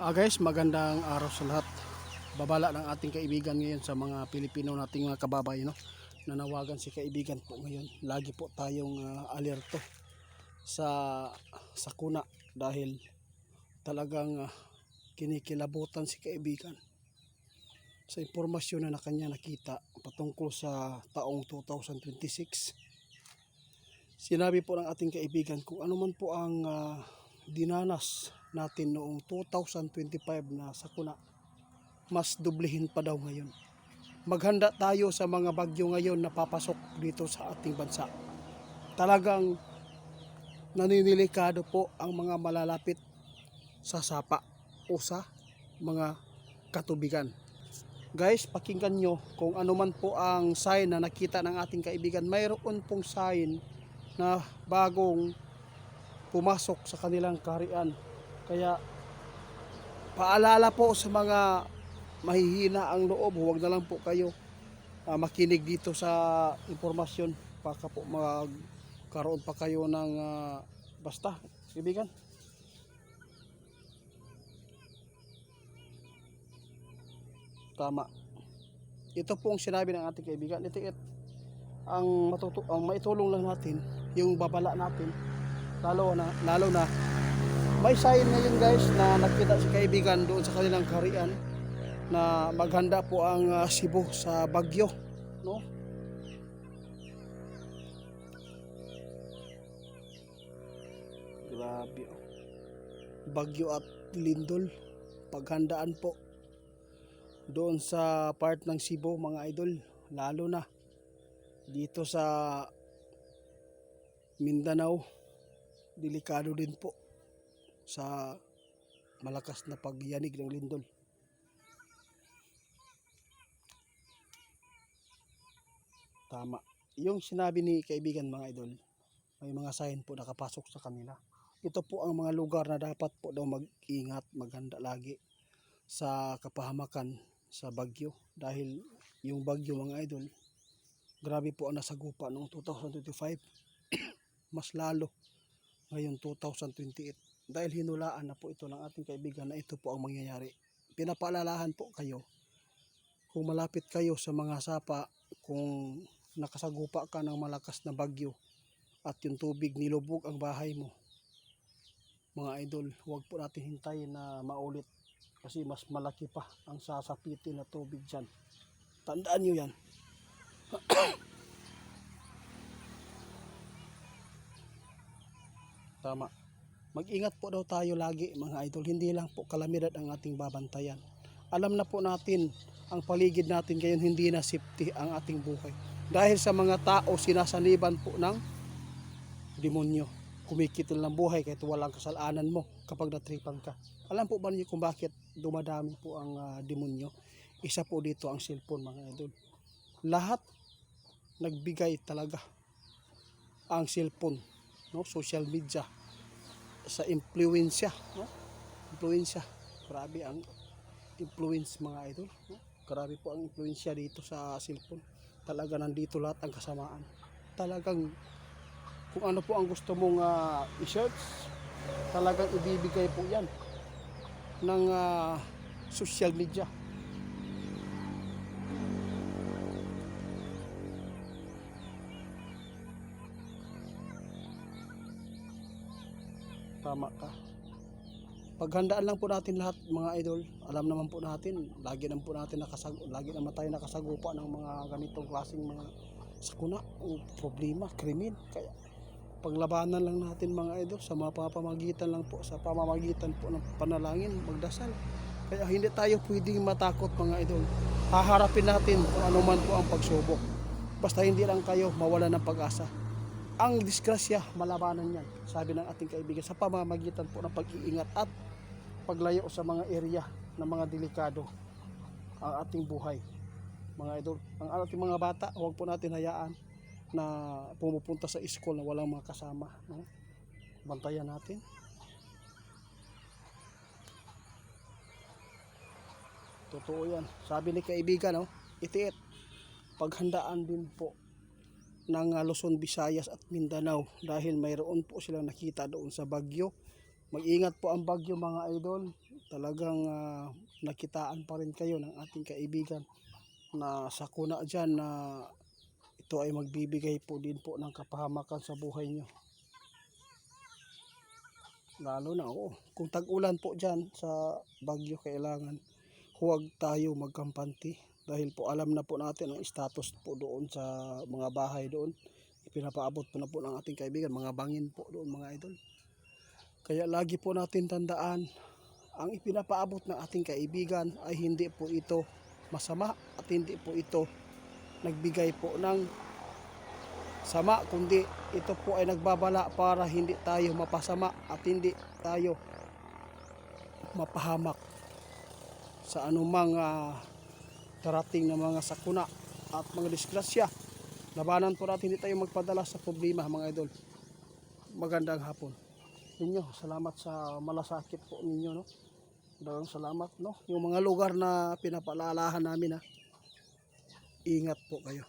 Guys, magandang araw sa lahat. Babala ng ating kaibigan ngayon sa mga Pilipino nating mga kababayan, no? Nanawagan si kaibigan po ngayon. Lagi po tayong alerto sa sakuna dahil talagang kinikilabutan si kaibigan sa impormasyon na kanya nakita patungkol sa taong 2026. Sinabi po ng ating kaibigan kung ano man po ang dinanas natin noong 2025 na sakuna, mas dublihin pa daw ngayon. Maghanda tayo sa mga bagyo ngayon na papasok dito sa ating bansa. Talagang naninilikado po ang mga malalapit sa sapa o sa mga katubigan. Guys, pakinggan nyo kung ano man po ang sign na nakita ng ating kaibigan. Mayroon pong sign na bagong pumasok sa kanilang kaharian. Kaya paalala po sa mga mahihina ang loob, huwag na lang po kayo makinig dito sa impormasyon. Baka po magkaroon pa kayo ng basta, kaibigan. Tama. Ito po ang sinabi ng ating kaibigan. Ito ang maitulong lang natin, yung babala natin, lalo na may sign ngayon guys na nakita si kaibigan doon sa kanilang kaharian na maghanda po ang Cebu sa bagyo, no? Grabe, oh. Bagyo at lindol, paghandaan po doon sa part ng Cebu mga idol, lalo na dito sa Mindanao. Delikado din po sa malakas na pagyanig ng lindol. Tama. Yung sinabi ni kaibigan mga idol, may mga sign po nakapasok sa kanila. Ito po ang mga lugar na dapat po daw mag-ingat, maghanda lagi sa kapahamakan sa bagyo. Dahil yung bagyo mga idol, grabe po ang nasagupa noong 2025. Mas lalo ngayon 2028. Dahil hinulaan na po ito ng ating kaibigan na ito po ang mangyayari. Pinapaalalahan po kayo, kung malapit kayo sa mga sapa, kung nakasagupa ka ng malakas na bagyo at yung tubig nilubog ang bahay mo, mga idol, huwag po natin hintayin na maulit kasi mas malaki pa ang sasapitin na tubig dyan. Tandaan nyo yan. Tama. Mag-ingat po daw tayo lagi mga idol. Hindi lang po kalamidad ang ating babantayan. Alam na po natin ang paligid natin ngayon, hindi na safety ang ating buhay. Dahil sa mga tao sinasaniban po ng demonyo. Kumikitil ng buhay kahit walang kasalanan mo kapag natripan ka. Alam po ba niyo kung bakit dumadami po ang demonyo? Isa po dito ang cellphone mga idol. Lahat nagbigay talaga ang cellphone, no? Social media sa impluwensya, no? Impluwensya. Grabe ang influence mga idol, no? Grabe po ang influensya dito sa cellphone. Talaga nandito lahat ang kasamaan. Talagang kung ano po ang gusto mong i-search, talagang ibibigay po yan ng social media. Tama ka. Paghandaan lang po natin lahat mga idol. Alam naman po natin, lagi naman tayo nakasagupa ng mga ganitong klaseng mga sakuna o problema, krimen. Kaya paglabanan lang natin mga idol sa mga pamamagitan lang po, sa pamamagitan po ng panalangin, magdasal. Kaya hindi tayo pwedeng matakot mga idol. Haharapin natin kung ano man po ang pagsubok. Basta hindi lang kayo mawala ng pag-asa. Ang disgrasya, malabanan yan, sabi ng ating kaibigan, sa pamamagitan po ng pag-iingat at paglayo sa mga area na mga delikado ang ating buhay mga idol. Ang ating mga bata, huwag po natin hayaan na pumupunta sa school na walang mga kasama, no? Bantayan natin. Totoo yan, sabi ni kaibigan, no? Itiit, paghandaan din po ng Luzon, Visayas at Mindanao dahil mayroon po silang nakita doon sa bagyo. Mag-ingat po ang bagyo mga idol. talagang nakitaan pa rin kayo ng ating kaibigan na sakuna dyan na ito ay magbibigay po din po ng kapahamakan sa buhay nyo. Lalo na kung tag-ulan po dyan sa Bagyo, kailangan huwag tayo magkampante dahil po alam na po natin ang status po doon sa mga bahay doon. Ipinapaabot po na po ng ating kaibigan, mga bangin po doon mga idol. Kaya lagi po natin tandaan, ang ipinapaabot ng ating kaibigan ay hindi po ito masama at hindi po ito nagbigay po ng sama, kundi ito po ay nagbabala para hindi tayo mapasama at hindi tayo mapahamak sa anumang darating na mga sakuna at mga disgrasya. Labanan po natin, hindi tayo magpadala sa problema mga idol. Magandang hapon ninyo, salamat sa malasakit po ninyo, no? Maraming salamat, no? Yung mga lugar na pinapaalalahan namin, ingat po kayo.